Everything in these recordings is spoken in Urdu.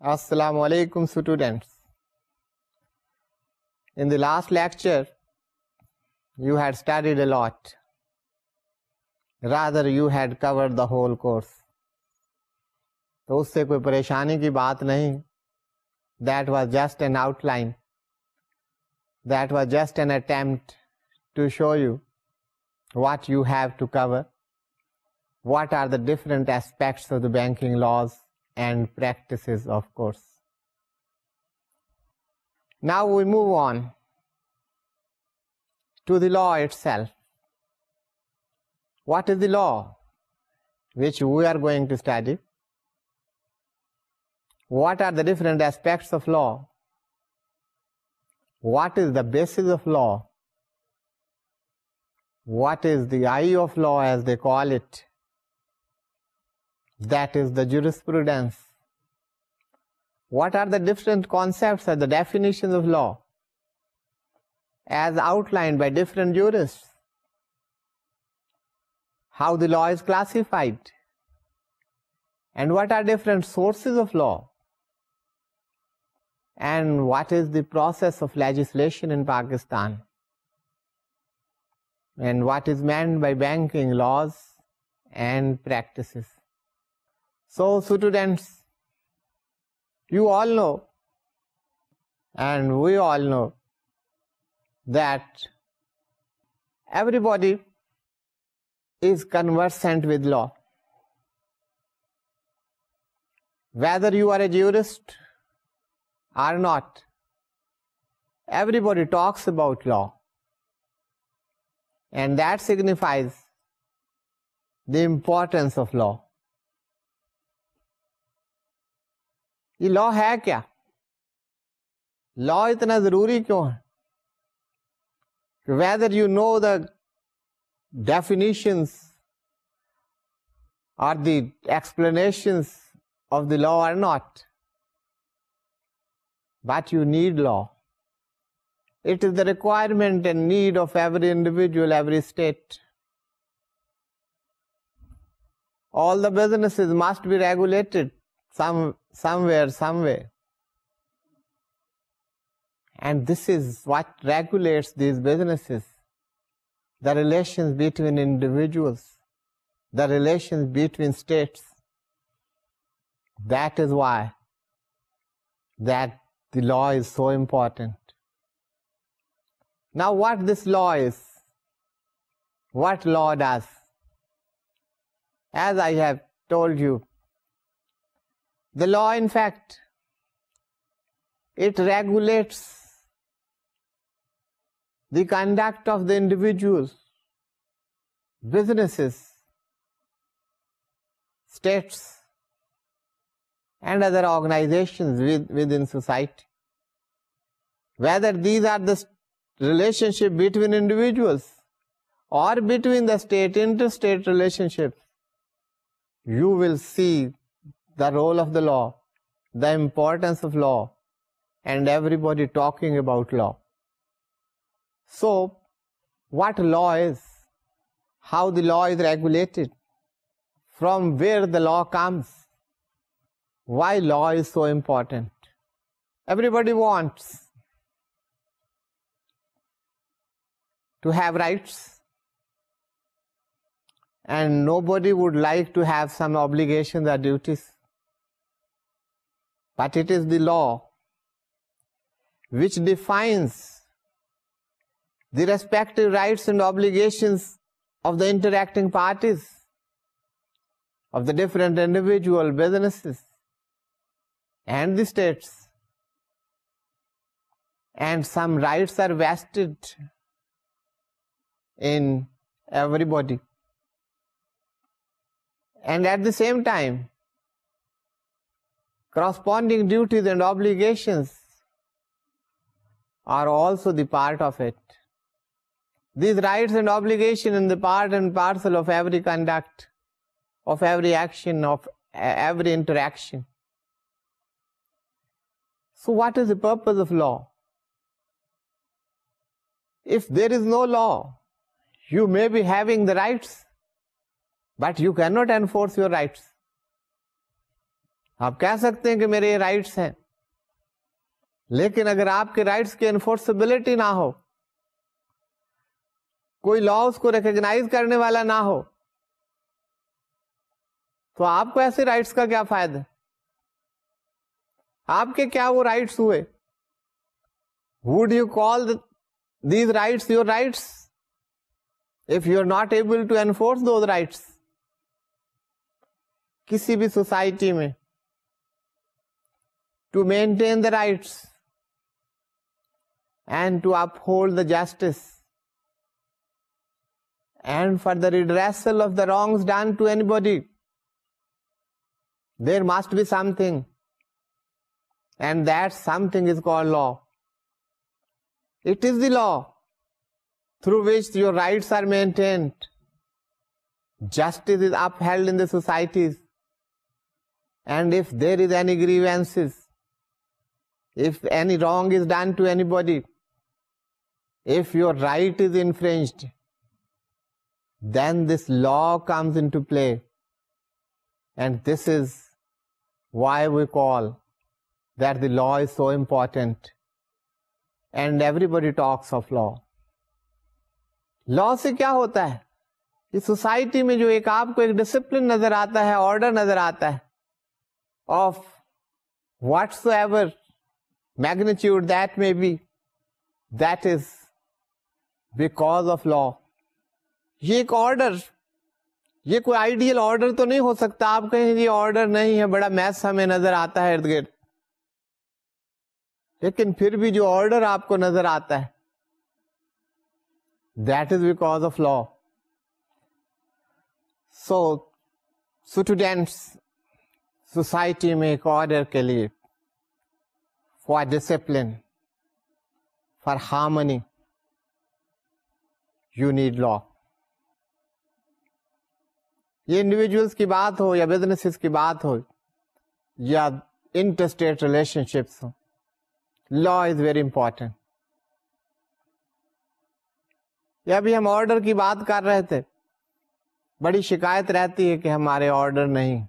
Assalamu alaikum students. In the last lecture, you had studied a lot. Rather, you had covered the whole course. تو اس سے کوئی پریشانی کی بات نہیں. That was just an outline. That was just an attempt to show you what you have to cover. What are the different aspects of the banking laws and practices, of course. Now we move on to the law itself. What is the law which we are going to study? What are the different aspects of law? What is the basis of law? What is the eye of law, as they call it? That is the jurisprudence. What are the different concepts or the definitions of law as outlined by different jurists? How the law is classified? And what are different sources of law? And what is the process of legislation in Pakistan? And what is meant by banking laws and practices? So, students, you all know, and we all know, that everybody is conversant with law. Whether you are a jurist or not, everybody talks about law. And that signifies the importance of law. یہ لا ہے کیا؟ لا اتنا ضروری کیوں ہے؟ Whether you know the definitions or the explanations of the law or not, but you need law. It is the requirement and need of every individual, every state. All the businesses must be regulated somewhere, some way. And this is what regulates these businesses. The relations between individuals, the relations between states. That is why that the law is so important. Now what this law is, what law does? As I have told you, the law, in fact, it regulates the conduct of the individuals, businesses, states, and other organizations within society. Whether these are the relationship between individuals or between the state, interstate relationships, you will see the role of the law, the importance of law, and everybody talking about law. So, what law is, how the law is regulated, from where the law comes, why law is so important. Everybody wants to have rights, and nobody would like to have some obligations or duties. But it is the law which defines the respective rights and obligations of the interacting parties, of the different individual businesses and the states. And some rights are vested in everybody. And at the same time, corresponding duties and obligations are also the part of it. These rights and obligations in the part and parcel of every conduct, of every action, of every interaction. So what is the purpose of law? If there is no law, you may be having the rights, but you cannot enforce your rights. آپ کہہ سکتے ہیں کہ میرے یہ رائٹس ہیں، لیکن اگر آپ کے رائٹس کی انفورسبلٹی نہ ہو، کوئی لا اس کو ریکگنائز کرنے والا نہ ہو، تو آپ کو ایسے رائٹس کا کیا فائدہ؟ آپ کے کیا وہ رائٹس ہوئے؟ Would you call these rights your rights if you are not able to enforce those rights? کسی بھی سوسائٹی میں to maintain the rights and to uphold the justice and for the redressal of the wrongs done to anybody, there must be something, and that something is called law. It is the law through which your rights are maintained. Justice is upheld in the societies. And if there is any grievances, if any wrong is done to anybody, if your right is infringed, then this law comes into play. And this is why we call that the law is so important. And everybody talks of law. لا سے کیا ہوتا ہے کہ سوسائٹی میں جو ایک آپ کو ایک ڈسپلن نظر آتا ہے، آرڈر نظر آتا ہے، of whatsoever magnitude that میں be, that is because of law. یہ ایک آرڈر، یہ کوئی آئیڈیل آرڈر تو نہیں ہو سکتا. آپ کہیں یہ آرڈر نہیں ہے، بڑا میس ہمیں نظر آتا ہے ارد گرد، لیکن پھر بھی جو آرڈر آپ کو نظر آتا ہے that is because of law. So students society میں ایک آرڈر کے لیے، for discipline, for harmony, you need law. یہ انڈیویجولس کی بات ہو یا بزنسز کی بات ہو یا interstate relation ships who, law is very important. یا ابھی ہم آرڈر کی بات کر رہے تھے، بڑی شکایت رہتی ہے کہ ہمارے آرڈر نہیں،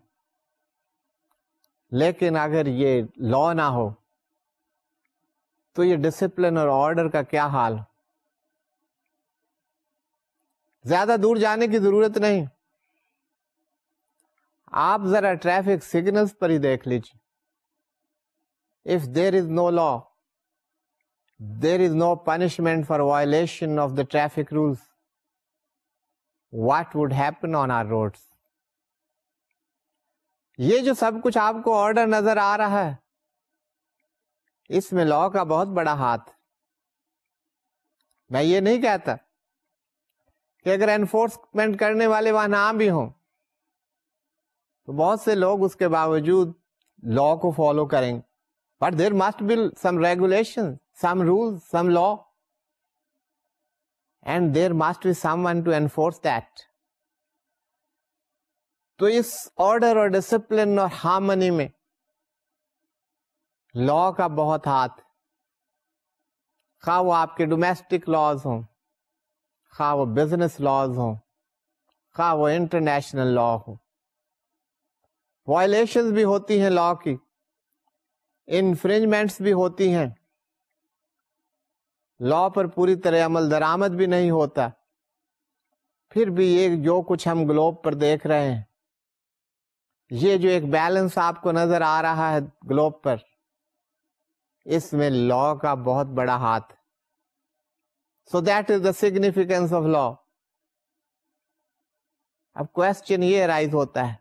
لیکن اگر یہ لا نہ ہو تو یہ ڈسپلن اور آرڈر کا کیا حال؟ زیادہ دور جانے کی ضرورت نہیں، آپ ذرا ٹریفک سگنلز پر ہی دیکھ لیجیے. If there is no law, there is no punishment for violation of the traffic rules. What would happen on our roads? یہ جو سب کچھ آپ کو آرڈر نظر آ رہا ہے، اس میں لا کا بہت بڑا ہاتھ. میں یہ نہیں کہتا کہ اگر انفورسمنٹ کرنے والے وہاں نہ بھی ہوں تو بہت سے لوگ اس کے باوجود لا کو فالو کریں گے. But there must be some regulations, some rules, some law, and there must be someone to enforce that. تو اس آرڈر اور ڈسپلن اور ہارمنی میں لا کا بہت ہاتھ، خواہ وہ آپ کے ڈومیسٹک لاز ہوں، خواہ وہ بزنس لاز ہوں، خواہ وہ انٹرنیشنل لا ہو. وائلیشنز بھی ہوتی ہیں لا کی، انفرنجمنٹس بھی ہوتی ہیں، لا پر پوری طرح عمل درآمد بھی نہیں ہوتا. پھر بھی یہ جو کچھ ہم گلوب پر دیکھ رہے ہیں، یہ جو ایک بیلنس آپ کو نظر آ رہا ہے گلوب پر، اس میں لا کا بہت بڑا ہاتھ. So that is the significance of law. اب کوشچن یہ رائز ہوتا ہے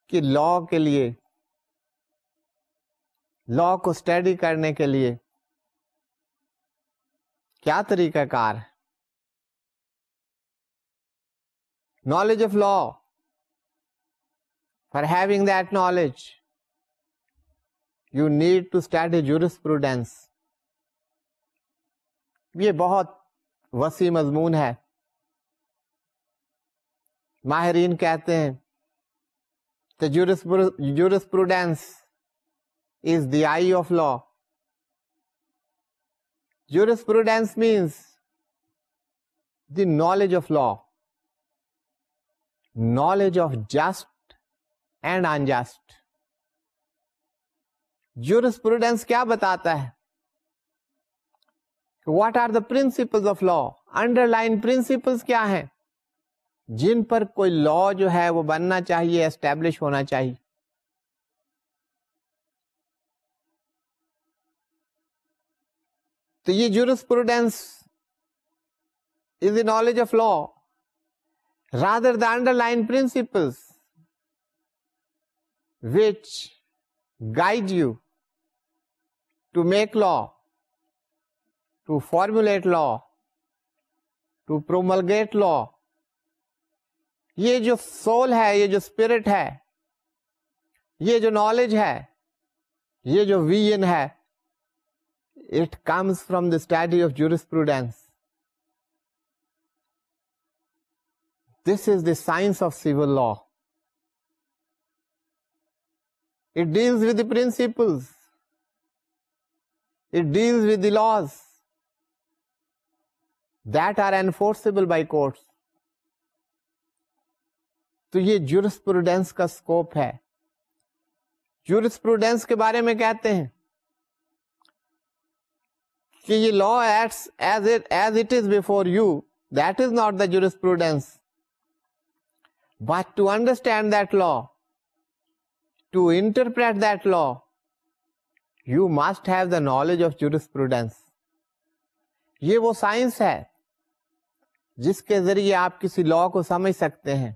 کہ لا کے لیے، لا کو اسٹڈی کرنے کے لیے کیا طریقہ کار ہے؟ Knowledge of law. For having that knowledge, you need to study jurisprudence. یہ بہت وسیع مضمون ہے. ماہرین کہتے ہیں کہ jurisprudence is the eye of law. Jurisprudence means the knowledge of law, knowledge of just and unjust. Jurisprudence کیا بتاتا ہے؟ What are the principles of law? Underlying principles کیا ہیں جن پر کوئی لا جو ہے وہ بننا چاہیے, اسٹیبلش ہونا چاہیے. تو یہ jurisprudence is the knowledge of law. Rather, the underlying principles which guide you to make law, to formulate law, to promulgate law, یہ جو سول ہے, یہ جو اسپرٹ ہے, یہ جو نالج ہے, یہ جو ویژن ہے, it comes from the study of jurisprudence. This is the science of civil law. It deals with the principles. It deals with the laws that are enforceable by courts. تو یہ جورسپروڈنس کا اسکوپ ہے. جورسپروڈنس کے بارے میں کہتے ہیں کہ یہ law acts as it is before you, that is not the jurisprudence. But to understand that law, to interpret that law, you must have the knowledge of jurisprudence. یہ وہ سائنس ہے جس کے ذریعے آپ کسی لا کو سمجھ سکتے ہیں,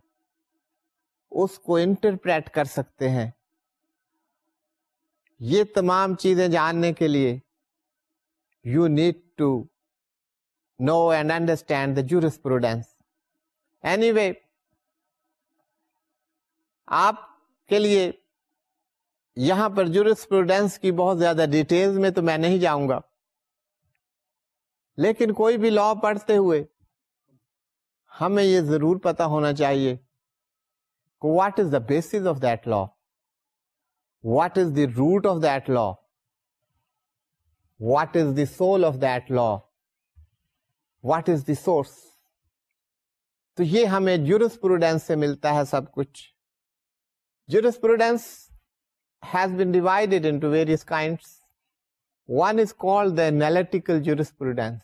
اس کو انٹرپریٹ کر سکتے ہیں. یہ تمام چیزیں جاننے کے لیے you need to know and understand the jurisprudence. Anyway, آپ کے لیے یہاں پر جورسپروڈنس کی بہت زیادہ ڈیٹیلز میں تو میں نہیں جاؤں گا, لیکن کوئی بھی لا پڑھتے ہوئے ہمیں یہ ضرور پتا ہونا چاہیے what is the basis of that law, what is the root of that law, what is the soul of that law, what is the source. تو یہ ہمیں جورسپروڈنس سے ملتا ہے سب کچھ. Jurisprudence has been divided into various kinds. One is called the analytical jurisprudence,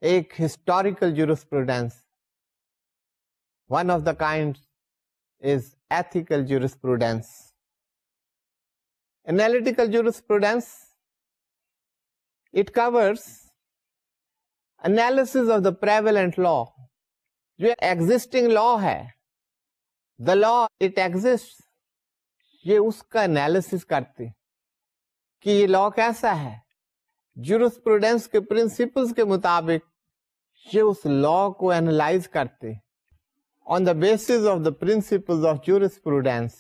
ایک historical jurisprudence. One of the kinds is ethical jurisprudence. Analytical jurisprudence, it covers analysis of the prevalent law. جو existing law ہے, the law it exists, یہ اس کا انالیسس کرتے کہ یہ لا کیسا ہے. جورسپروڈنس کے پرنسپلز کے مطابق یہ اس لا کو انالائز کرتے. On the basis of the principles of jurisprudence,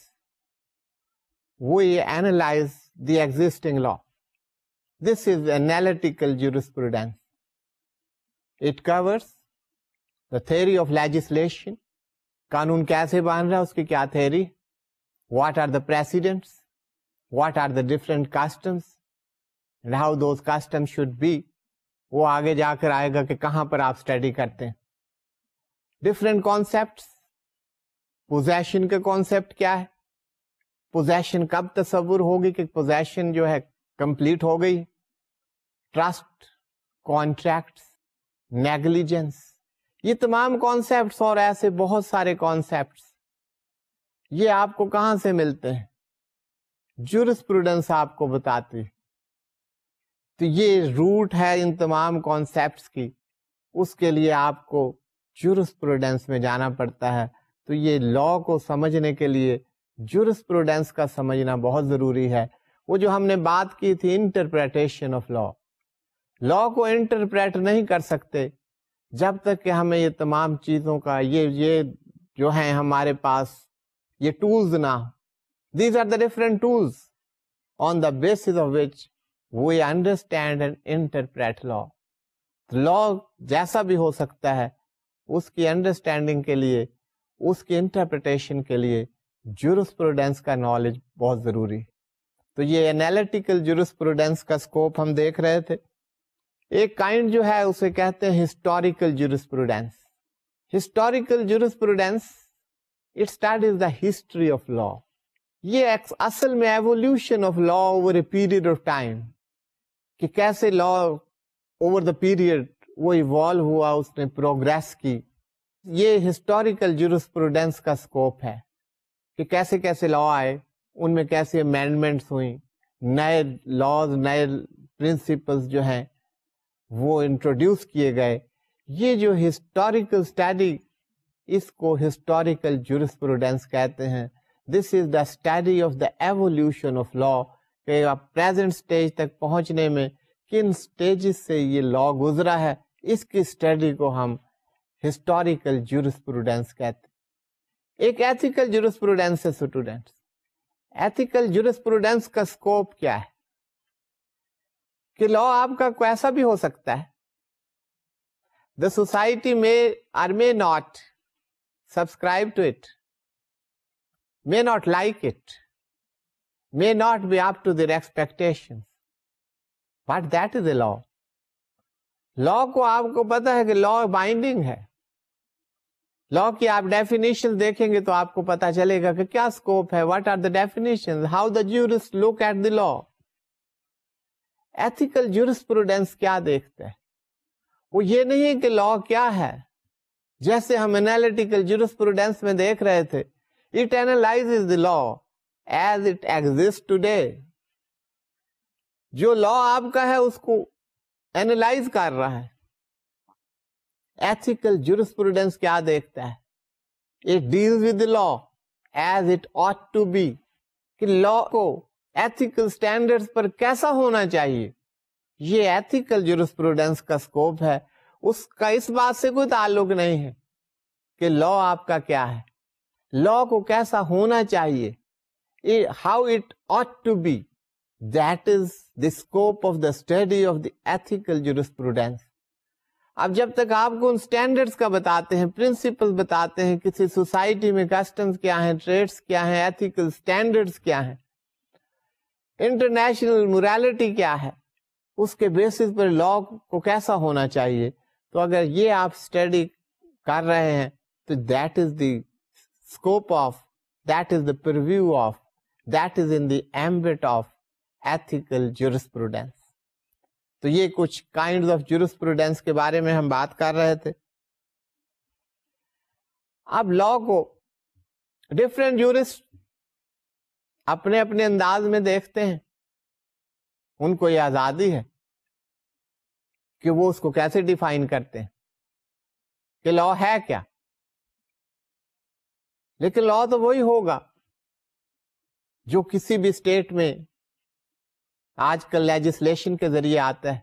we analyze the existing law. This is analytical jurisprudence. It covers the theory of legislation. قانون کیسے بن رہا ہے, اس کی کیا theory, what are the precedents, what are the different customs, and how those customs should be. وہ آگے جا کر آئے گا کہ کہاں پر آپ اسٹڈی کرتے ہیں. Different concepts. پوزیشن کا کانسیپٹ کیا ہے, پوزیشن کب تصور ہوگی کہ پوزیشن جو ہے کمپلیٹ ہو گئی. ٹرسٹ, کانٹریکٹس, نیگلیجنس, یہ تمام کانسیپٹس اور ایسے بہت سارے کانسیپٹس یہ آپ کو کہاں سے ملتے ہیں, جورسپروڈنس آپ کو بتاتی. تو یہ روٹ ہے ان تمام کانسیپٹس کی, اس کے لیے آپ کو جورسپروڈنس میں جانا پڑتا ہے. تو یہ لا کو سمجھنے کے لیے جورسپروڈنس کا سمجھنا بہت ضروری ہے. وہ جو ہم نے بات کی تھی انٹرپریٹیشن آف لا, لا کو انٹرپریٹ نہیں کر سکتے جب تک کہ ہمیں یہ تمام چیزوں کا یہ جو ہیں ہمارے پاس یہ ٹولز نہ. These are the different tools on the basis of which we understand and interpret law. Law جیسا بھی ہو سکتا ہے, اس کی انڈرسٹینڈنگ کے لیے, اس کی انٹرپریٹیشن کے لیے جورسپروڈنس کا نالج بہت ضروری. تو یہ انالیٹیکل جورسپروڈنس کا اسکوپ ہم دیکھ رہے تھے. ایک کائنڈ جو ہے اسے کہتے ہیں historical jurisprudence. Historical jurisprudence It studies the history of law. یہ اصل میں evolution of law over a period of time, کہ کیسے لا اوور دا پیریڈ وہ ایوالو ہوا, اس نے پروگریس کی. یہ ہسٹوریکل جورسپروڈینس کا اسکوپ ہے کہ کیسے کیسے لا آئے, ان میں کیسے امینڈمنٹس ہوئیں, نئے لاز نئے پرنسپلز جو ہیں وہ انٹروڈیوس کیے گئے. یہ جو ہسٹوریکل اسٹڈی, اس کو ہسٹوریکل جورسپروڈینس کہتے ہیں. This is the study of the evolution of law, کہ پریزنٹ اسٹیج تک پہنچنے میں کن اسٹیجز سے یہ لا گزرا ہے, اس کی اسٹڈی کو ہم ہسٹوریکل جورسپروڈینس کہتے ہیں. ایک ایتھیکل جورسپروڈینس ہے اسٹوڈینٹس. ایتھیکل جورسپروڈینس کا اسکوپ کیا ہے؟ کہ لا آپ کا ایسا بھی ہو سکتا ہے, دا سوسائٹی میں اور may not subscribe to it, may not like it, may not be up to their expectations, but that is a law. لا کو آپ کو پتا ہے کہ لا بائنڈنگ ہے. لا کی آپ ڈیفینیشن دیکھیں گے تو آپ کو پتا چلے گا کہ کیا اسکوپ ہے, what are the definition, how the jurist look at the law. Ethical jurisprudence کیا دیکھتا ہے؟ وہ یہ نہیں ہے کہ لا کیا ہے, جیسے ہم انالیٹیکل جورسپروڈینس میں دیکھ رہے تھے, it analyzes the law as it exists today. جو لا آپ کا ہے اس کو اینالائز کر رہا ہے. ایتھیکل جورسپروڈینس کیا دیکھتا ہے؟ It deals with the law as it ought to be, کہ لا کو ایتھیکل سٹینڈرڈز پر کیسا ہونا چاہیے. یہ ایتھیکل جورسپروڈینس کا اسکوپ ہے. اس کا اس بات سے کوئی تعلق نہیں ہے کہ لا آپ کا کیا ہے, لا کو کیسا ہونا چاہیے, how it ought to be. That is the scope of the study of the ethical jurisprudence. اب جب تک آپ کو ان اسٹینڈرڈس کا بتاتے ہیں, پرنسپل بتاتے ہیں, کسی سوسائٹی میں کسٹمز کیا ہیں, ٹریڈس کیا ہیں, ایتھیکل اسٹینڈرڈس کیا ہیں, انٹرنیشنل موریلٹی کیا ہے, اس کے بیسس پر لا کو کیسا ہونا چاہیے. تو اگر یہ آپ اسٹڈی کر رہے ہیں تو that is the scope of, that is the purview of, that is in the ambit of ethical jurisprudence. تو یہ کچھ kinds of jurisprudence کے بارے میں ہم بات کر رہے تھے. اب لا کو ڈفرینٹ جورسٹ اپنے اپنے انداز میں دیکھتے ہیں. ان کو یہ آزادی ہے کہ وہ اس کو کیسے ڈیفائن کرتے ہیں کہ لا ہے کیا. لیکن لا تو وہی ہوگا جو کسی بھی اسٹیٹ میں آج کل لیجسلیشن کے ذریعے آتا ہے,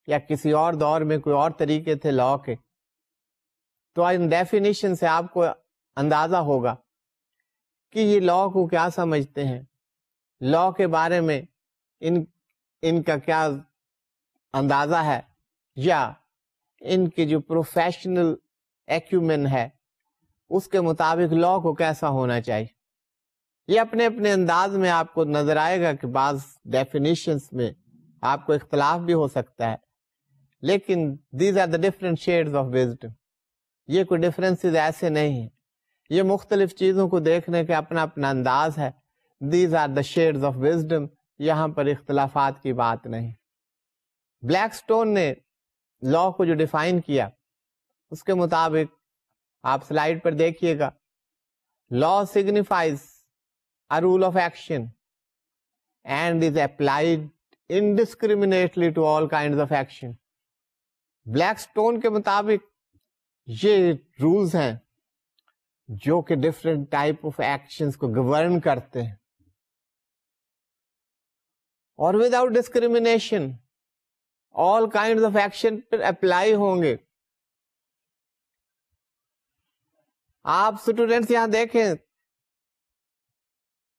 یا کسی اور دور میں کوئی اور طریقے تھے لا کے. تو ان ڈیفینیشن سے آپ کو اندازہ ہوگا کہ یہ لا کو کیا سمجھتے ہیں, لا کے بارے میں ان کا کیا اندازہ ہے, یا ان کی جو پروفیشنل ایکومن ہے اس کے مطابق لا کو کیسا ہونا چاہیے. یہ اپنے اپنے انداز میں آپ کو نظر آئے گا کہ بعض ڈیفینیشنز میں آپ کو اختلاف بھی ہو سکتا ہے, لیکن these are the different shades of wisdom. یہ کوئی ڈفرینسز ایسے نہیں ہیں, یہ مختلف چیزوں کو دیکھنے کا اپنا اپنا انداز ہے. These are the shades of wisdom. یہاں پر اختلافات کی بات نہیں. بلیک اسٹون نے لا کو جو ڈیفائن کیا اس کے مطابق آپ سلائیڈ پر دیکھیے گا, لا signifies a rule of action and is applied indiscriminately to all kinds of action. Black stone کے مطابق یہ رولز ہیں جو کہ ڈفرینٹ ٹائپ آف ایکشنز کو گورن کرتے ہیں, اور without discrimination all kinds of action per apply ہوں گے. آپ اسٹوڈینٹس یہاں دیکھیں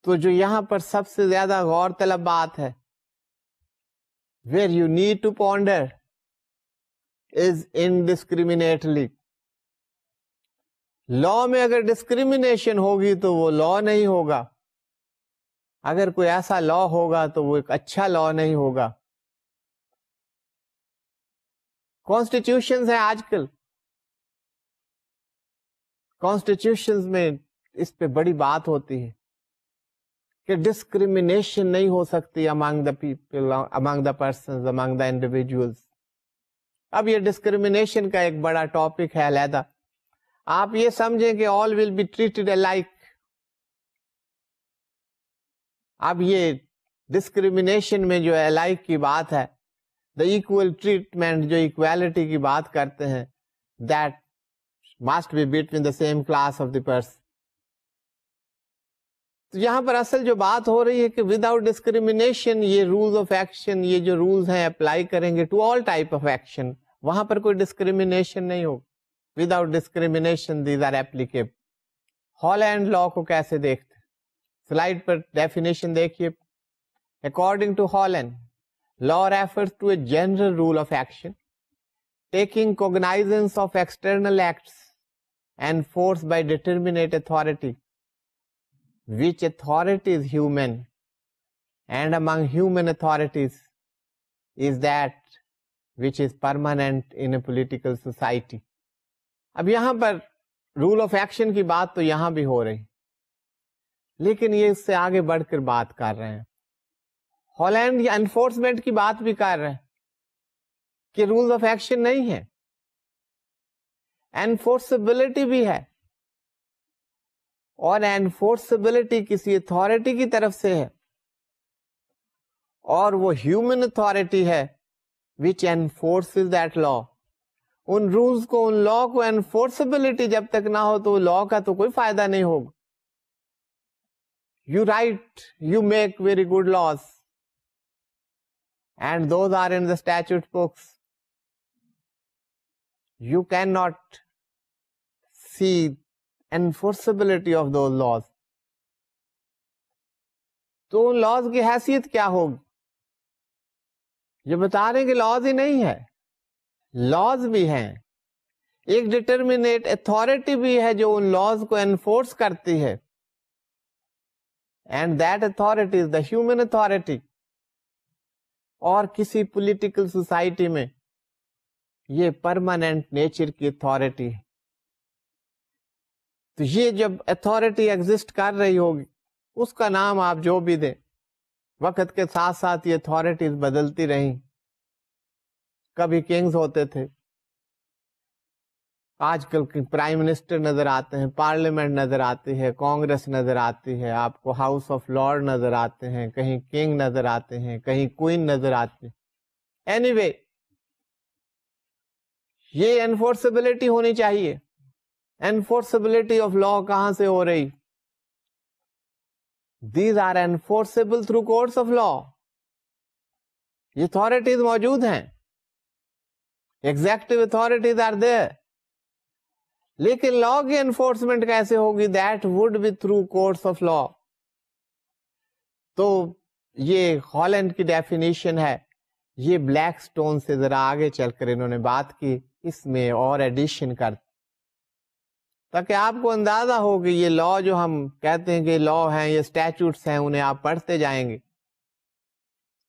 تو جو یہاں پر سب سے زیادہ غور طلب بات ہے, where you need to ponder is indiscriminately. لا میں اگر ڈسکریمنیشن ہوگی تو وہ لا نہیں ہوگا. اگر کوئی ایسا لا ہوگا تو وہ ایک اچھا لا نہیں ہوگا. کانسٹیٹیوشنز ہیں آج کل, کانسٹیٹیوشنز میں اس پہ بڑی بات ہوتی ہے کہ ڈسکریمنیشن نہیں ہو سکتی among the people, among the persons, among the individuals. اب یہ ڈسکریمنیشن کا ایک بڑا ٹاپک ہے علیحدہ. آپ یہ سمجھیں کہ all will be treated alike. اب یہ ڈسکریمنیشن میں جو alike کی بات ہے, the equal treatment جو equality کی بات کرتے ہیں, that must be between the same class of the person. تو یہاں پر اصل جو بات ہو رہی ہے کہ وداؤٹ ڈسکریمنیشن یہ رولز آف ایکشن, یہ جو رولز ہیں اپلائی کریں گے to all type of action, وہاں پر کوئی ڈسکریمنیشن نہیں ہوگی. Without discrimination these are applicable. Holland law کو کیسے دیکھتے, سلائڈ پر ڈیفینیشن دیکھیے. According to Holland, law refers to a general rule of action taking cognizance of external acts enforced by determinate authority, which authority is human, and among human authorities is that which is permanent in a political society. اب یہاں پر رول آف ایکشن کی بات تو یہاں بھی ہو رہی, لیکن یہ اس سے آگے بڑھ کر بات کر رہے ہیں. ہالینڈ یہ انفورسمنٹ کی بات بھی کر رہے ہیں کہ رولز آف ایکشن نہیں ہے, انفورسبلٹی بھی ہے, اور انفورسبلٹی کسی اتھارٹی کی طرف سے ہے, اور وہ ہیومن اتھارٹی ہے which enforces that law. ان رولز کو, ان لا کو انفورسبلٹی جب تک نہ ہو تو لا کا تو کوئی فائدہ نہیں ہوگا. You write, you make very good laws, and those are in the statute books. You cannot see enforceability of those laws. تو ان لاز کی حیثیت کیا ہوگی؟ یہ بتا رہے ہیں کہ لاز ہی نہیں ہے, لاز بھی ہیں. ایک ڈٹرمنیٹ اتھارٹی بھی ہے جو ان لاز کو انفورس کرتی ہے, and that authority is the human authority. اور کسی پولیٹیکل سوسائٹی میں یہ پرماننٹ نیچر کی اتھارٹی ہے. تو یہ جب اتھارٹی ایگزسٹ کر رہی ہوگی, اس کا نام آپ جو بھی دیں, وقت کے ساتھ ساتھ یہ اتھارٹیز بدلتی رہیں. کبھی کنگز ہوتے تھے, آج کل پرائم منسٹر نظر آتے ہیں, پارلیمنٹ نظر آتی ہے, کانگریس نظر آتی ہے, آپ کو ہاؤس آف لارڈ نظر آتے ہیں, کہیں کنگ نظر آتے ہیں, کہیں کوئین نظر آتے ہیں. اینی وے, یہ انفورسبلٹی ہونی چاہیے. انفورسبلٹی آف لا کہاں سے ہو رہی؟ These are enforceable through courts of law. یہ authorities موجود ہیں, executive authorities are there. لیکن لا کی انفورسمنٹ کیسے ہوگی؟ That would be through courts of law. تو یہ ہالینڈ کی ڈیفینیشن ہے. یہ بلیک سٹون سے ذرا آگے چل کر انہوں نے بات کی, اس میں اور ایڈیشن کر, تاکہ آپ کو اندازہ ہو کہ یہ لا جو ہم کہتے ہیں کہ لا ہیں, یہ اسٹیچوٹس ہیں, انہیں آپ پڑھتے جائیں گے,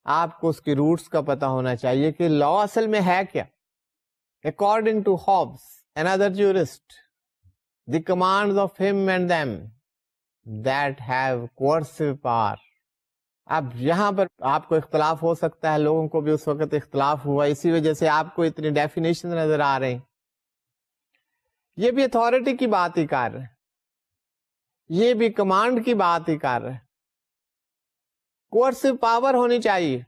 آپ کو اس کی روٹس کا پتہ ہونا چاہیے کہ لا اصل میں ہے کیا. According to Hobbes, another jurist, the commands of him and them that have coercive power. اب یہاں پر آپ کو اختلاف ہو سکتا ہے, لوگوں کو بھی اس وقت اختلاف ہوا, اسی وجہ سے آپ کو اتنی ڈیفینیشن نظر آ رہی. یہ بھی اتھارٹی کی بات ہی کر رہے, یہ بھی کمانڈ کی بات ہی کر رہے. کوئرسو پاور ہونی چاہیے.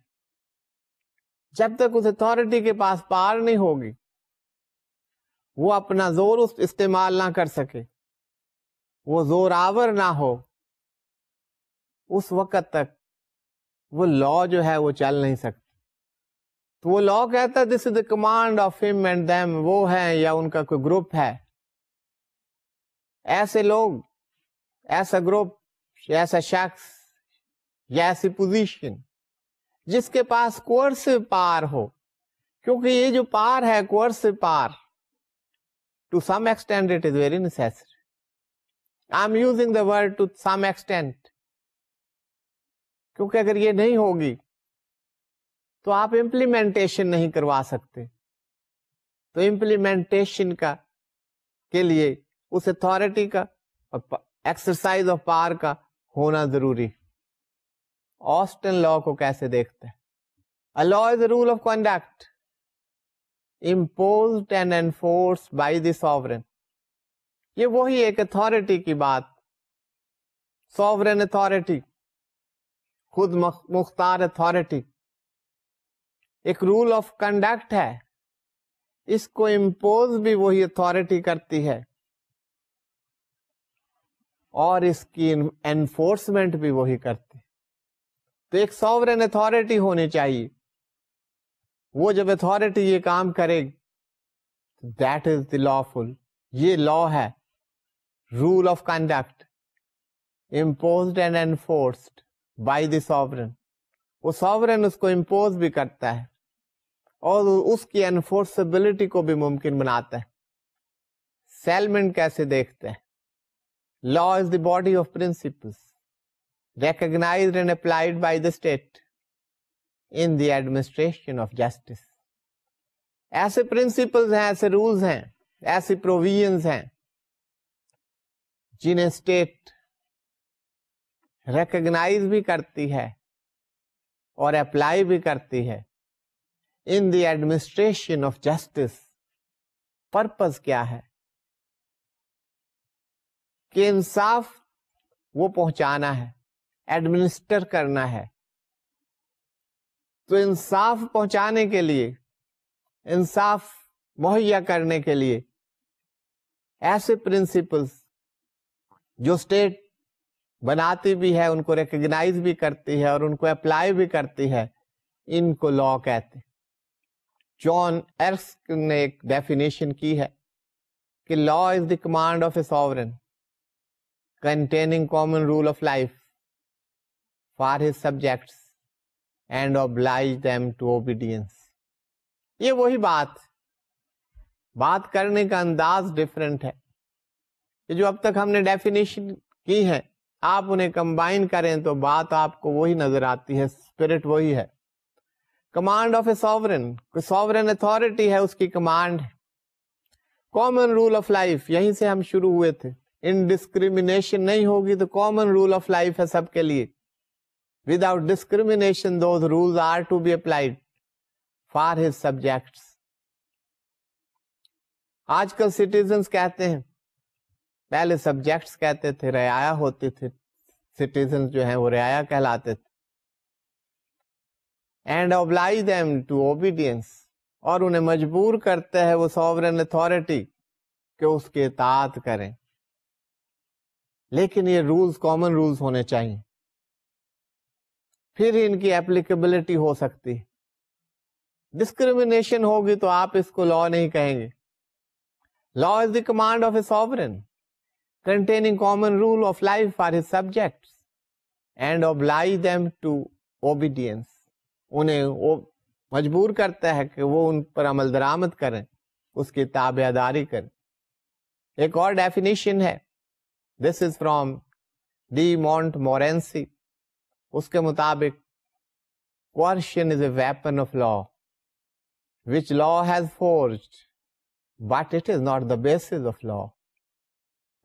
جب تک اس اتھارٹی کے پاس پاور نہیں ہوگی, وہ اپنا زور استعمال نہ کر سکے, وہ زور آور نہ ہو, اس وقت تک وہ لا جو ہے وہ چل نہیں سکتی. تو وہ لا کہتا ہے this is the command of ہم اینڈ دیم, وہ ہے یا ان کا کوئی گروپ ہے, ایسے لوگ, ایسا گروپ, ایسا شخص یا ایسی پوزیشن جس کے پاس کوئرسو پاور ہو. کیونکہ یہ جو پاور ہے, coercive power, to some extent it is very necessary. I am using the word to some extent, کیونکہ اگر یہ نہیں ہوگی تو آپ امپلیمنٹیشن نہیں کروا سکتے. تو امپلیمنٹیشن کے لیے اس اتھارٹی کا ایکسرسائز آف پاور کا ہونا ضروری. آسٹن لا کو کیسے دیکھتے ہیں؟ A law is a rule of conduct imposed and enforced by the sovereign. یہ وہی ایک اتھارٹی کی بات، سوورن اتھارٹی، خود مختار اتھارٹی، ایک رول آف کنڈکٹ ہے. اس کو امپوز بھی وہی اتھارٹی کرتی ہے اور اس کی انفورسمنٹ بھی وہی کرتی. تو ایک سوورن اتھارٹی ہونی چاہیے. وہ جب اتھارٹی یہ کام کرے دیٹ از دی لافل. یہ لا ہے، rule of conduct imposed and enforced by the sovereign. وہ سوورن اس کو امپوز بھی کرتا ہے اور اس کی انفورسبلٹی کو بھی ممکن بناتا ہے. سیلمن کیسے دیکھتے ہیں؟ Law is the body of principles recognized and applied by the state in the administration of justice. ایسے پرنسپلز ہیں، ایسے رولز ہیں، ایسی پروویژنز ہیں جنہیں اسٹیٹ ریکگنائز بھی کرتی ہے اور اپلائی بھی کرتی ہے. In the administration of justice purpose کیا ہے؟ کہ انصاف وہ پہنچانا ہے، ایڈمنسٹر کرنا ہے. تو انصاف پہنچانے کے لیے، انصاف مہیا کرنے کے لیے ایسے پرنسپلز جو اسٹیٹ بناتی بھی ہے، ان کو ریکگنائز بھی کرتی ہے اور ان کو اپلائی بھی کرتی ہے، ان کو لا کہتے. جان ایرسکن نے ایک ڈیفینیشن کی ہے کہ law is the command of a sovereign containing common rule of life for his subjects and oblige them to obedience. یہ وہی بات کرنے کا انداز ڈفرینٹ ہے. کہ جو اب تک ہم نے ڈیفینیشن کی ہے، آپ انہیں کمبائن کریں تو بات آپ کو وہی نظر آتی ہے، اسپرٹ وہی ہے. کمانڈ آف اے سوورن، کوئی سوورن اتھارٹی ہے، اس کی کمانڈ ہے. کامن رول آف لائف، یہیں سے ہم شروع ہوئے تھے. انڈسکریمنیشن نہیں ہوگی تو کامن رول آف لائف ہے سب کے لیے. Without discrimination those rules are to be applied for his subjects. آج کل سٹیزنز کہتے ہیں، پہلے سبجیکٹس کہتے تھے، رعایا ہوتے تھے. سٹیزنز جو ہیں وہ رعایا کہلاتے تھے. And oblige them to obedience، اور انہیں مجبور کرتے ہیں وہ سوورن اتھارٹی کہ اس کی اطاعت کریں. لیکن یہ رولز کامن رولز ہونے چاہیے، پھر ان کی اپلیکیبلٹی ہو سکتی. ڈسکریمنیشن ہوگی تو آپ اس کو لا نہیں کہیں گے. Law is the command of a sovereign containing common rule of life for his subjects and oblige them to obedience. انہیں وہ مجبور کرتا ہے کہ وہ ان پر عمل درآمد کریں، اس کی تابعداری کریں. ایک اور ڈیفینیشن ہے، this is from D mount مورینسی. اس کے مطابق coercion is a weapon of law which law has forged but it is not the basis of law.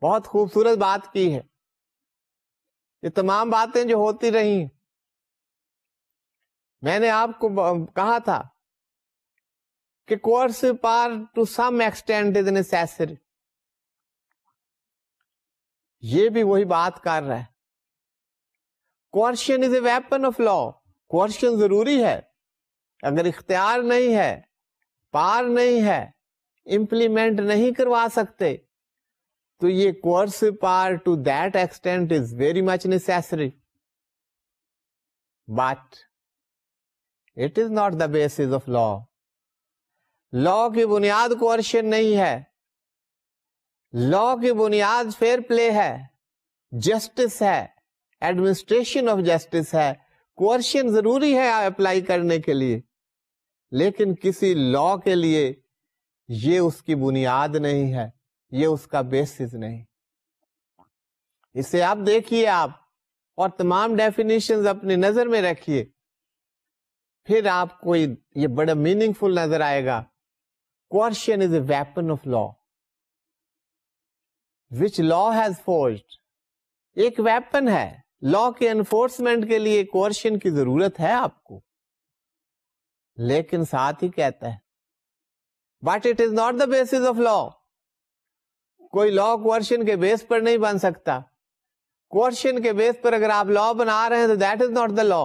بہت خوبصورت بات کی ہے. یہ تمام باتیں جو ہوتی رہی، میں نے آپ کو کہا تھا کہ coercive power to some extent is necessary. یہ بھی وہی بات کر رہا ہے. coercion is a weapon of law. coercion ضروری ہے. اگر اختیار نہیں ہے، پار نہیں ہے، امپلیمنٹ نہیں کروا سکتے، تو یہ coercive power to that extent is very much necessary. But it is not the basis of law. لا کی بنیاد coercion نہیں ہے. لا کی بنیاد فیئر پلے ہے، جسٹس ہے، ایڈمنسٹریشن آف جسٹس ہے. coercion ضروری ہے اپلائی کرنے کے لیے، لیکن کسی لا کے لیے یہ اس کی بنیاد نہیں ہے، یہ اس کا بیسس نہیں. اسے آپ دیکھیے آپ اور تمام ڈیفینیشنز اپنی نظر میں رکھیے، پھر آپ کو یہ بڑا میننگ فل نظر آئے گا. coercion is a weapon of law. which law has forged. ایک ویپن ہے, لا کے انفورسمنٹ کے لیے کوئرشن کی ضرورت ہے آپ کو, لیکن ساتھ ہی کہتا ہے but it is not the basis of law. کوئی لا کوئرشن کے بیس پر نہیں بن سکتا. کوئرشن کے بیس پر اگر آپ لا بنا رہے ہیں تو دیٹ از ناٹ دا لا.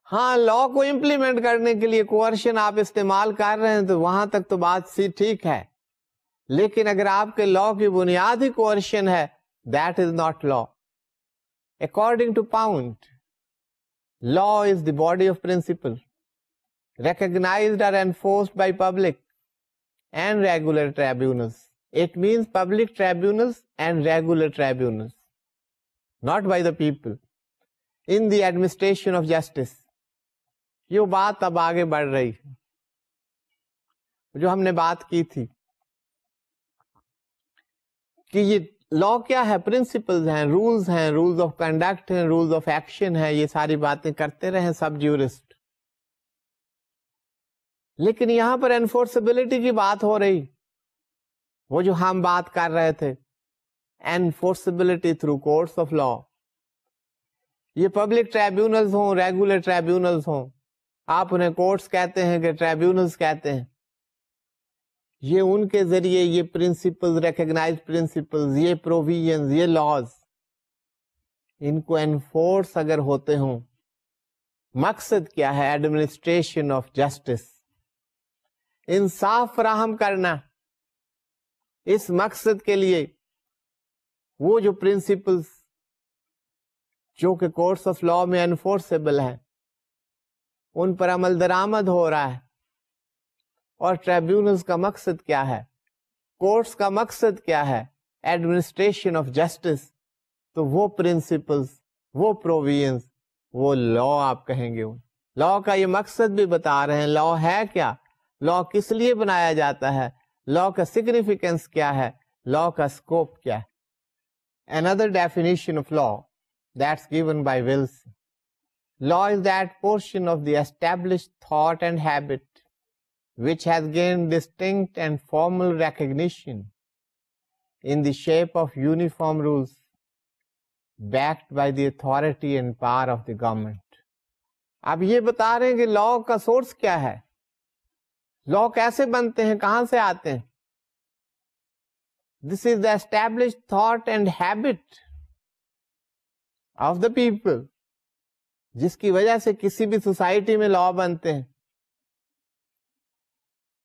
ہاں, لا کو امپلیمنٹ کرنے کے لیے کوئرشن آپ استعمال کر رہے ہیں تو وہاں تک تو بات ٹھیک ہے, لیکن اگر آپ کے لا کی بنیاد ہی کوئرشن ہے, that is not law. According to Pound, law is the body of principle recognized or enforced by public and regular tribunals. It means public tribunals and regular tribunals, not by the people, in the administration of justice. یہ بات اب آگے بڑھ رہی ہے جو ہم نے بات کی تھی کہ یہ لا کیا ہے, پرنسپلز ہیں, رولز ہیں, رولز آف کنڈکٹ ہیں, رولز آف ایکشن ہے, یہ ساری باتیں کرتے رہے سب جیورسٹ. لیکن یہاں پر انفورسبلٹی کی بات ہو رہی, وہ جو ہم بات کر رہے تھے, enforceability through courts of law. یہ پبلک ٹریبیونلز ہوں, ریگولر ٹریبیونلز ہوں, آپ انہیں کورٹس کہتے ہیں کہ ٹریبیونلز کہتے ہیں, یہ ان کے ذریعے یہ پرنسپلز, ریکگنائز پرنسپلز, یہ پروویژنز, یہ لاز, ان کو انفورس اگر ہوتے ہوں, مقصد کیا ہے؟ ایڈمنسٹریشن آف جسٹس, انصاف فراہم کرنا. اس مقصد کے لیے وہ جو پرنسپلز جو کہ کورٹس آف لا میں انفورسیبل ہیں ان پر عمل درآمد ہو رہا ہے. اور ٹریبیونلز کا مقصد کیا ہے؟ کورٹس کا مقصد کیا ہے؟ Administration of justice. تو وہ پرنسپلز, وہ پروویژنز, وہ لا آپ کہیں گے. لا کا یہ مقصد بھی بتا رہے ہیں. لا ہے کیا؟ لا کس لیے بنایا جاتا ہے؟ لا کا سگنیفیکینس کیا ہے؟ لا کا اسکوپ کیا ہے؟ Another definition of law that's given by Wilson. Law is that portion of the established thought and habit which has gained distinct and formal recognition in the shape of uniform rules backed by the authority and power of the government. اب یہ بتا رہے ہیں کہ لا کا سورس کیا ہے, لا کیسے بنتے ہیں, کہاں سے آتے ہیں. This is the established thought and habit of the people, جس کی وجہ سے کسی بھی سوسائٹی میں لا بنتے ہیں.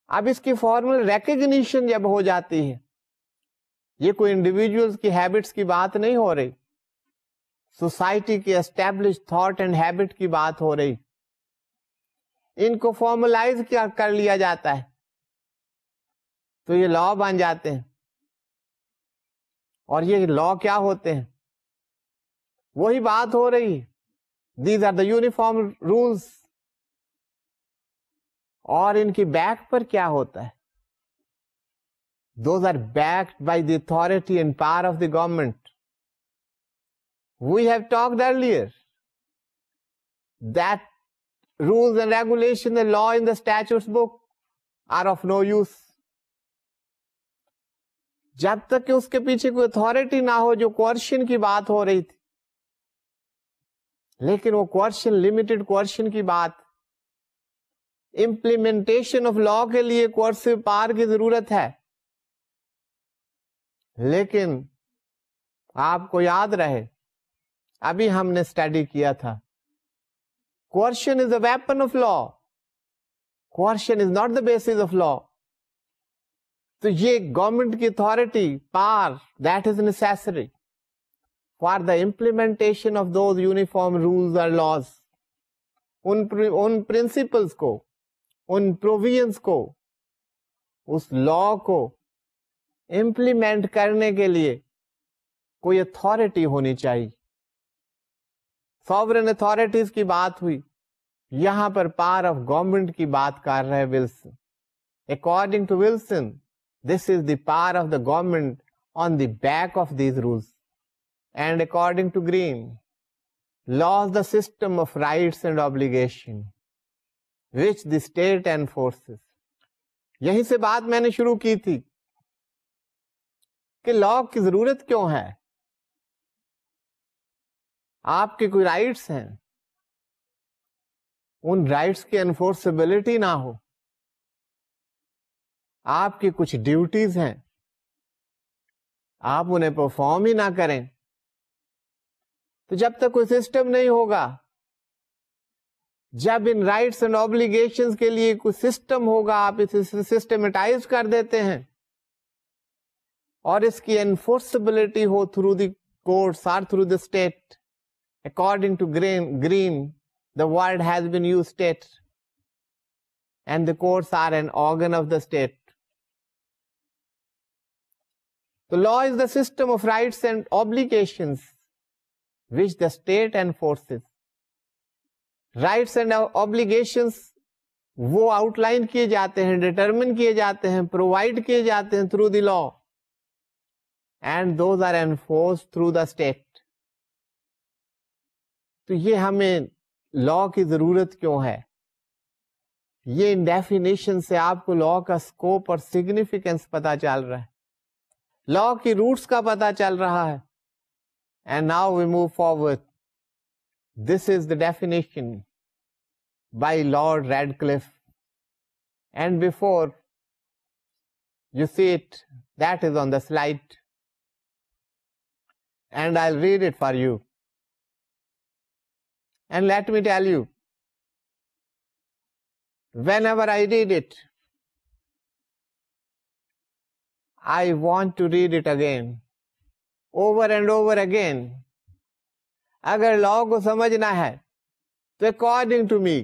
اب اس کی فارمل ریکگنیشن جب ہو جاتی ہے, یہ کوئی انڈیویجولز کی ہیبٹس کی بات نہیں ہو رہی, سوسائٹی کی اسٹیبلش تھاٹ اینڈ ہیبٹ کی بات ہو رہی. ان کو فارملائز کیا کر لیا جاتا ہے تو یہ لا بن جاتے ہیں. اور یہ لا کیا ہوتے ہیں؟ وہی بات ہو رہی, these are the uniform rules. اور ان کی بیک پر کیا ہوتا ہے؟ Those are backed by the authority and power of the government. We have talked earlier that rules and regulation and law in the statutes book are of no use. جب تک کہ اس کے پیچھے کوئی اتھارٹی نہ ہو, جو کوئرشن کی بات ہو رہی تھی, لیکن وہ کوئرشن, لمیٹڈ کوئرشن کی بات, امپلیمنٹیشن آف لا کے لیے کوئرسو پاور کی ضرورت ہے. لیکن آپ کو یاد رہے, ابھی ہم نے اسٹڈی کیا تھا, coercion is a weapon of law. Coercion is not the basis of law. تو یہ گورنمنٹ کی authority, power, that is necessary for the implementation of those uniform rules or laws. In principles کو, ان پروویژنس کو, اس لا کو امپلیمنٹ کرنے کے لیے کوئی اتھارٹی ہونی چاہیے. سوورن اتھارٹیز کی بات ہوئی, یہاں پر پاور آف گورنمنٹ کی بات کر رہے Wilson. According to Wilson, this is the power of the government on the back of these rules. And according to Green, law is the system of rights and obligation which the state enforces. یہیں سے بات میں نے شروع کی تھی کہ لا کی ضرورت کیوں ہے. آپ کے کوئی رائٹس ہیں, ان رائٹس کی انفورسبلٹی نہ ہو, آپ کی کچھ ڈیوٹیز ہیں, آپ انہیں پرفارم ہی نہ کریں, تو جب تک کوئی سسٹم نہیں ہوگا, جب ان رائٹس اینڈ آبلیگیشنز کے لیے کوئی سسٹم ہوگا, آپ اسے سسٹمیٹائز کر دیتے ہیں اور اس کی انفورسبلٹی ہو تھرو دی کورٹس اور through the state. According to Green, the word has been used state, and the courts are an organ of the state. The law is the system of rights and obligations which the state enforces. Rights and obligations وہ آؤٹ لائن کیے جاتے ہیں, ڈیٹرمن کیے جاتے ہیں, پرووائڈ کیے جاتے ہیں through the law, and those are enforced through the state. تو یہ ہمیں لا کی ضرورت کیوں ہے؟ یہ ان ڈیفینیشن سے آپ کو لا کا اسکوپ اور سگنیفیکینس پتا چل رہا ہے, لا کی روٹس کا پتا چل رہا ہے. And now we move forward. This is the definition by Lord Radcliffe, and before you see it, that is on the slide, and I will read it for you. And let me tell you, whenever I read it, I want to read it again, over and over again. اگر لا کو سمجھنا ہے تو according to me,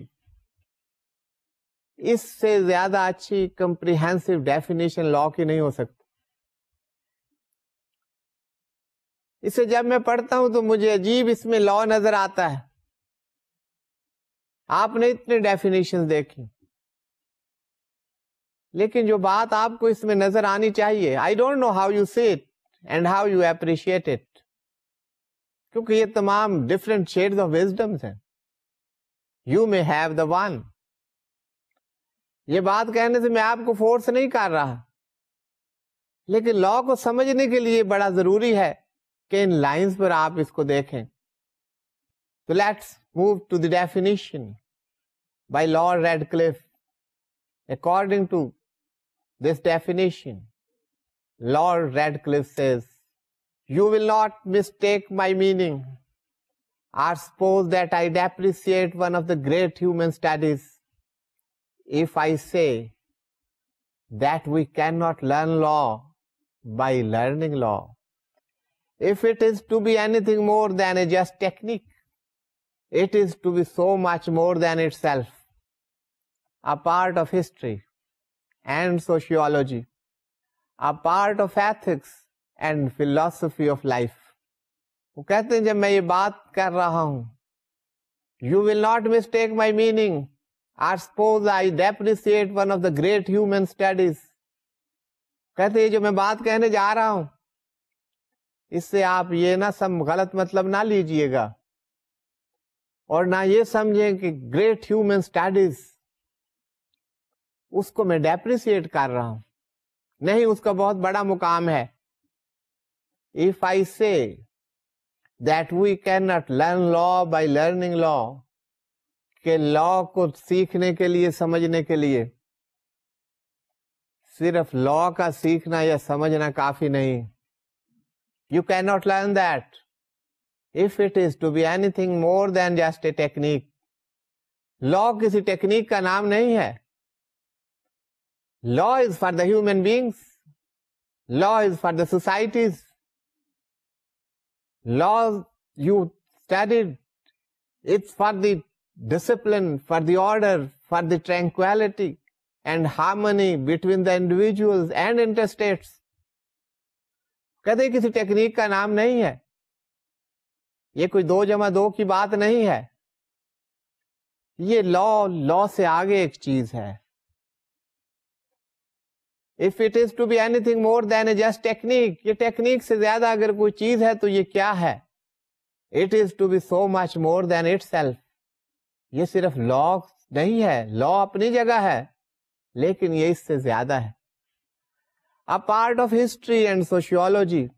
اس سے زیادہ اچھی comprehensive definition لا کی نہیں ہو سکتی. اسے جب میں پڑھتا ہوں تو مجھے عجیب اس میں لا نظر آتا ہے. آپ نے اتنے ڈیفینیشن دیکھی, لیکن جو بات آپ کو اس میں نظر آنی چاہیے, I don't know how you see it and how you appreciate it, کیونکہ یہ تمام ڈفرینٹ شیڈز آف وزڈمز ہیں. You may have the one. یہ بات کہنے سے میں آپ کو فورس نہیں کر رہا, لیکن لا کو سمجھنے کے لیے بڑا ضروری ہے کہ ان لائنز پر آپ اس کو دیکھیں. تو let's move to the definition by Lord Radcliffe. According to this definition, Lord Radcliffe says, "You will not mistake my meaning or suppose that I depreciate one of the great human studies if I say that we cannot learn law by learning law. If it is to be anything more than a just technique, it is to be so much more than itself, a part of history and sociology, a part of ethics and philosophy of life." وہ کہتے ہیں جب میں یہ بات کر رہا ہوں, you will not mistake my meaning or suppose I depreciate one of the great human studies. کہتے ہیں جو میں بات کہنے جا رہا ہوں, اس سے آپ یہ نہ غلط مطلب نہ لیجئے گا, اور نہ یہ سمجھیں کہ گریٹ ہیومن اسٹڈیز اس کو میں ڈیپریسیٹ کر رہا ہوں. نہیں, اس کا بہت بڑا مقام ہے. If I say that we cannot learn law by learning law, کہ لا کو سیکھنے کے لیے, سمجھنے کے لیے صرف لا کا سیکھنا یا سمجھنا کافی نہیں. You cannot learn that if it is to be anything more than just a technique. Law کسی ٹیکنیک کا نام نہیں ہے. Law is for the human beings. Law is for the societies. Law you studied, it's for the discipline, for the order, for the tranquility and harmony between the individuals and interstates. کہتے کسی ٹیکنیک کا نام نہیں ہے. یہ کوئی 2+2 کی بات نہیں ہے. یہ لا سے آگے ایک چیز ہے. If it is to be anything more than a just technique, یہ ٹیکنیک سے زیادہ اگر کوئی چیز ہے تو یہ کیا ہے؟ It is to be so much more than itself. یہ صرف لا نہیں ہے, لا اپنی جگہ ہے, لیکن یہ اس سے زیادہ ہے. a part of history and sociology,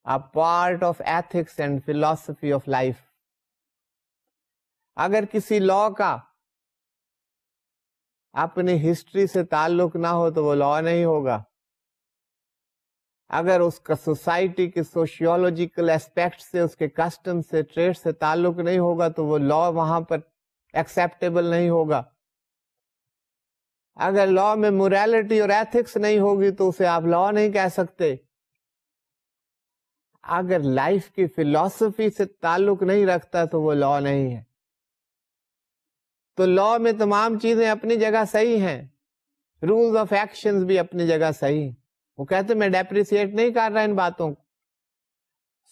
a part of ethics and philosophy of life. اگر کسی لا کا اپنی ہسٹری سے تعلق نہ ہو تو وہ لا نہیں ہوگا. اگر اس کا سوسائٹی کے سوشیولوجیکل اسپیکٹ سے, اس کے کسٹم سے, ٹریڈ سے تعلق نہیں ہوگا تو وہ لا وہاں پر ایکسیپٹیبل نہیں ہوگا. اگر لا میں موریلٹی اور ایتھکس نہیں ہوگی تو اسے آپ لا نہیں کہہ سکتے. اگر لائف کی فلسفی سے تعلق نہیں رکھتا تو وہ لا نہیں ہے. تو لا میں تمام چیزیں اپنی جگہ صحیح ہیں, رولز آف ایکشن بھی اپنی جگہ صحیح ہیں. وہ کہتے میں ڈیپریسیٹ نہیں کر رہا ان باتوں کو.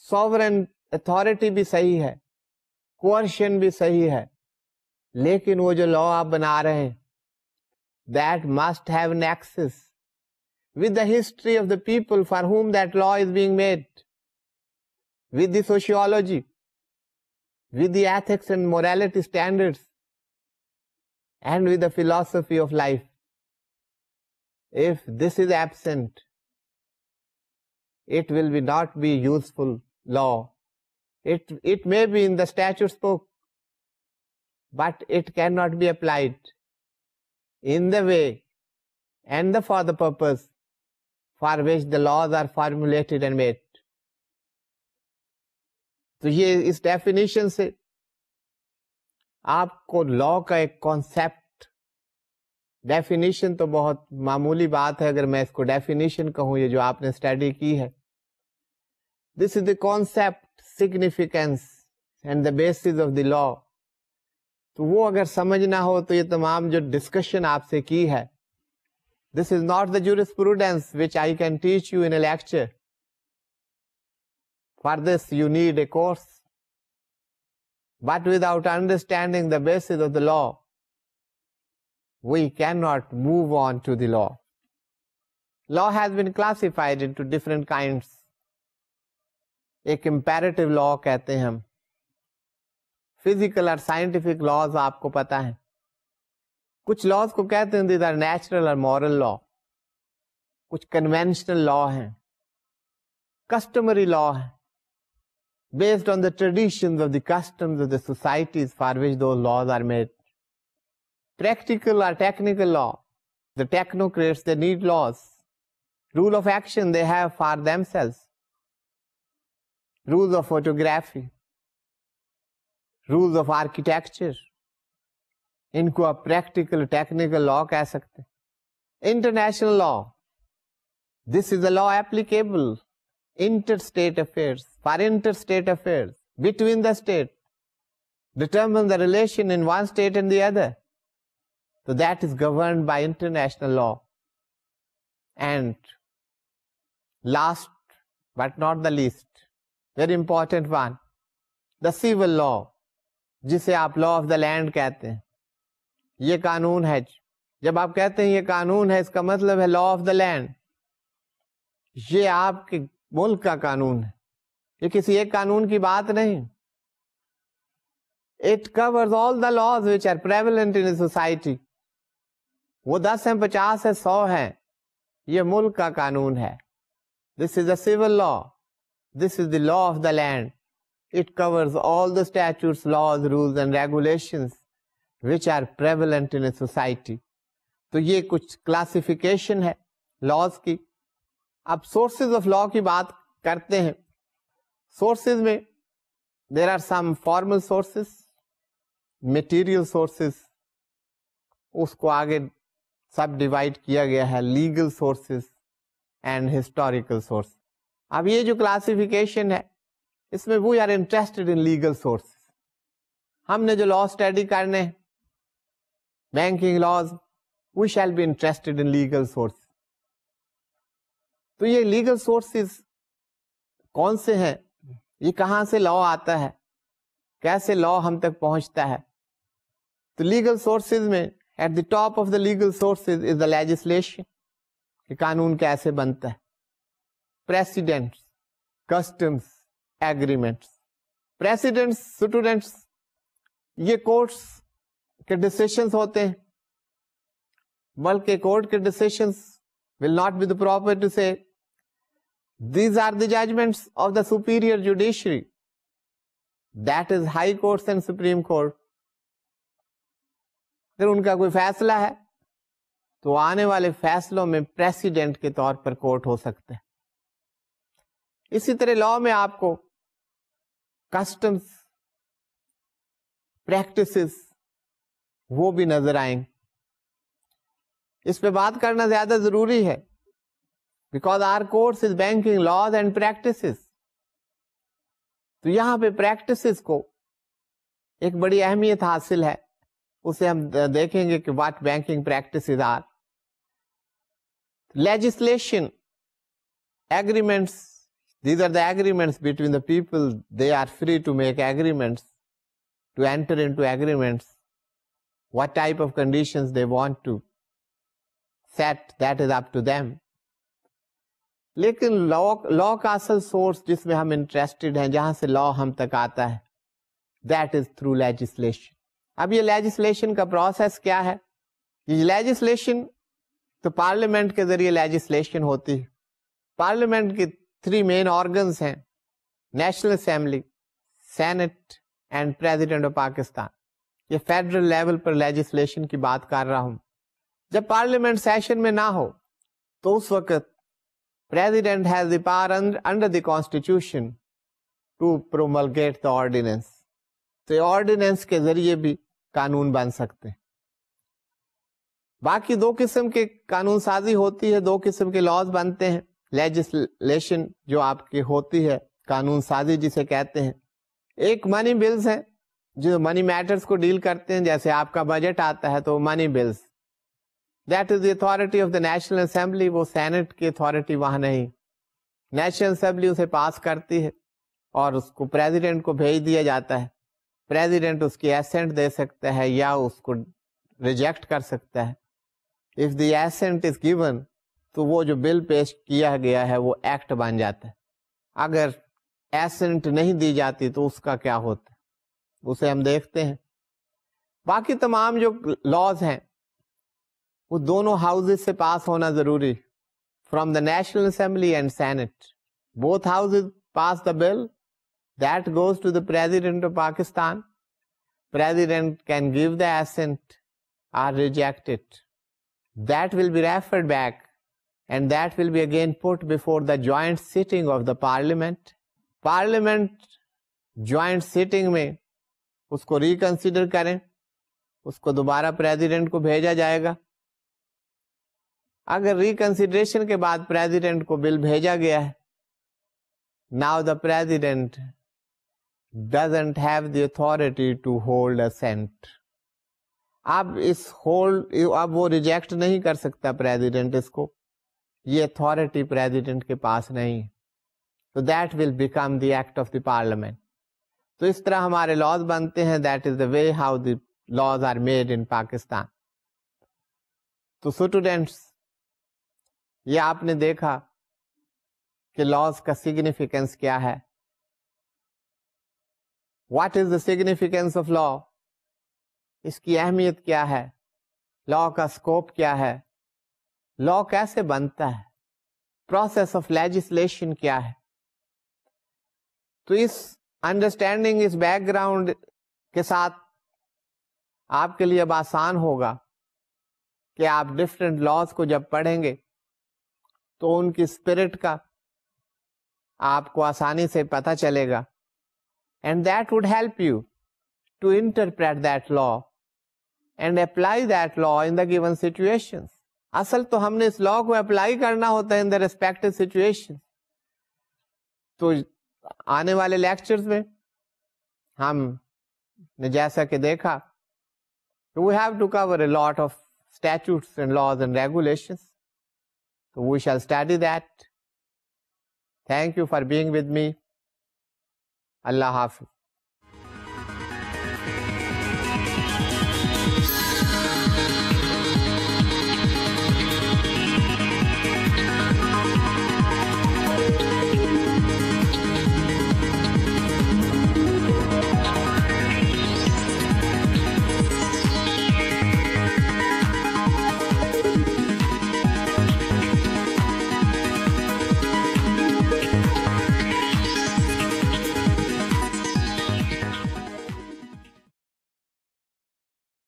سوورن اتھارٹی بھی صحیح ہے, کوئرشن بھی صحیح ہے, لیکن وہ جو لا آپ بنا رہے ہیں that must have nexus with the history of the people for whom that law is being made, with the sociology, with the ethics and morality standards, and with the philosophy of life. If this is absent, it will not be useful law. It may be in the statutes book, but it cannot be applied in the way and for the purpose for which the laws are formulated and made. تو یہ اس ڈیفینیشن سے آپ کو لا کا ایک کانسیپٹ, ڈیفینیشن تو بہت معمولی بات ہے اگر میں اس کو ڈیفینیشن کہوں, یہ جو آپ نے اسٹڈی کی ہے. This is the concept, significance and the basis of the law. تو وہ اگر سمجھنا ہو تو یہ تمام جو ڈسکشن آپ سے کی ہے, this is not the jurisprudence which I can teach you in a lecture. For this you need a course, but without understanding the basis of the law we can not move on to the law. Law has been classified into different kinds. ایک امپیریٹو لا کہتے ہیں ہم. فزیکل اور سائنٹیفک لاز آپ کو پتا ہے. کچھ لاز کو کہتے ہیں دیز آر نیچرل اور مورل لا. کچھ کنوینشنل لا ہیں, کسٹمری لا ہے, based on the traditions of the customs of the societies for which those laws are made. Practical اور technical law, the technocrats, they need laws. Rule of action they have for themselves. Rules of photography, rules of architecture, ان کو آپ پریکٹیکل ٹیکنیکل لا کہہ سکتے. International law, this is a law applicable interstate affairs, for interstate affairs between the state, determine the relation in one state and the other. So that is governed by international law. And last but not the least, very important one, the civil law, جسے آپ law of the land کہتے ہیں. یہ قانون ہے. جب آپ کہتے ہیں یہ قانون ہے, اس کا مطلب ہے law of the land. یہ آپ کے ملک کا قانون ہے, یہ کسی ایک قانون کی بات نہیں. It covers all the laws which are prevalent in a society. وہ 10 ہیں, 50 ہے, 100 ہیں, یہ ملک کا قانون ہے. This is a civil law. This is the law of the land. It covers all the statutes, laws, rules and regulations which are prevalent in a society. تو یہ کچھ کلاسیفیکیشن ہے لاز کی. اب سورسز آف لا کی بات کرتے ہیں. سورسز میں there are some formal sources, material sources, اس کو آگے سب ڈیوائڈ کیا گیا ہے, legal sources and historical source. اب یہ جو کلاسیفیکیشن ہے اس میں we are interested in legal sources. ہم نے جو لا اسٹڈی کرنے banking laws, we shall be interested in legal source. تو یہ لیگل سورسز کون سے ہیں, یہ کہاں سے لا آتا ہے, کیسے لا ہم تک پہنچتا ہے. تو لیگل سورسز میں at the top of the legal sources is the legislation, کہ قانون کیسے بنتا ہے. Precedents, customs, agreements. Precedents, students, یہ کورٹس کے ڈسیشنز ہوتے ہیں, بلکہ کورٹ کے decisions will not be the proper to say these are the judgments of the superior judiciary, that is high courts and supreme court. اگر ان کا کوئی فیصلہ ہے تو آنے والے فیصلوں میں پریسیڈنٹ کے طور پر کورٹ ہو سکتا ہے. اسی طرح لا میں آپ کو کسٹمز پریکٹسز وہ بھی نظر آئیں. اس پہ بات کرنا زیادہ ضروری ہے because our course is banking laws and practices. تو یہاں پہ پریکٹسز کو ایک بڑی اہمیت حاصل ہے, اسے ہم دیکھیں گے کہ what banking practices are. Legislation agreements, these are the agreements between the people. They are free to make agreements, to enter into agreements. What type of conditions they want to set, that is up to them. لیکن لا کا اصل سورس جس میں ہم انٹرسٹڈ ہیں, جہاں سے لا ہم تک آتا ہے, that is through legislation. اب یہ لیجسلیشن کا پروسیس کیا ہے؟ یہ لیجسلیشن تو پارلیمنٹ کے ذریعے لیجسلیشن ہوتی ہے. پارلیمنٹ کی 3 مین آرگنز ہیں, National Assembly, Senate and president of Pakistan. یہ فیڈرل لیول پر لیجسلیشن کی بات کر رہا ہوں. جب پارلیمنٹ سیشن میں نہ ہو تو اس وقت president has the power under the constitution to promulgate the ordinance. تو آرڈیننس کے ذریعے بھی قانون بن سکتے ہیں. باقی 2 قسم کے قانون سازی ہوتی ہے, 2 قسم کے لاز بنتے ہیں. لیجسلیشن جو آپ کی ہوتی ہے, قانون سازی جسے کہتے ہیں. ایک منی بلز ہیں جو منی میٹرز کو ڈیل کرتے ہیں, جیسے آپ کا بجٹ آتا ہے تو money bills, that is the authority of the national assembly. وہ سینٹ کی اتھارٹی وہاں نہیں, نیشنل اسمبلی اسے پاس کرتی ہے اور اس کو پریزیڈنٹ کو بھیج دیا جاتا ہے. پریزیڈنٹ اس کی ایسنٹ دے سکتا ہے یا اس کو ریجیکٹ کر سکتا ہے. If the accent is given تو وہ جو بل پیش کیا گیا ہے وہ ایکٹ بن جاتا ہے. اگر ایسنٹ نہیں دی جاتی تو اس کا کیا ہوتا ہے, اسے ہم دیکھتے ہیں. باقی تمام جو لاز ہیں وہ دونوں ہاؤسز سے پاس ہونا ضروری, from the national Assembly and Senate. Both houses pass the bill, that goes to the President of Pakistan. President can give the assent or reject it. That will be referred back and that will be again put before the joint sitting of the Parliament. Parliament joint sitting میں اس کو ریکنسیڈر کریں, اس کو دوبارہ پریزیڈنٹ کو بھیجا جائے گا. اگر ریکنسیڈریشن کے بعد پریزیڈنٹ کو بل بھیجا گیا ہے, now the President doesn't have the authority to hold assent. اب وہ ریجیکٹ نہیں کر سکتا پریزیڈنٹ اس کو, یہ اتھارٹی پریزیڈنٹ کے پاس نہیں. So that will become the act of the parliament. تو اس طرح ہمارے لاز بنتے ہیں. That is the way how the laws are made in Pakistan. تو اسٹوڈینٹس, یہ آپ نے دیکھا کہ لاز کا سگنیفیکینس کیا ہے. What is the significance of law? اس کی اہمیت کیا ہے, لا کا اسکوپ کیا ہے, لا کیسے بنتا ہے, پروسیس آف لیجسلیشن کیا ہے. تو اس انڈرسٹینڈنگ, اس بیک گراؤنڈ کے ساتھ آپ کے لیے اب آسان ہوگا کہ آپ ڈفرینٹ لاز کو جب پڑھیں گے تو ان کی اسپرٹ کا آپ کو آسانی سے پتہ چلے گا. And that would help you to interpret that law and apply that law in the given situations. اصل تو ہم نے اس لا کو اپلائی کرنا ہوتا ہے in the respective situations. تو آنے والے لیکچرز میں ہم نے جیسا کہ دیکھا we have to cover a lot of statutes and laws and regulations. So we shall study that. Thank you for being with me. اللہ حافظ.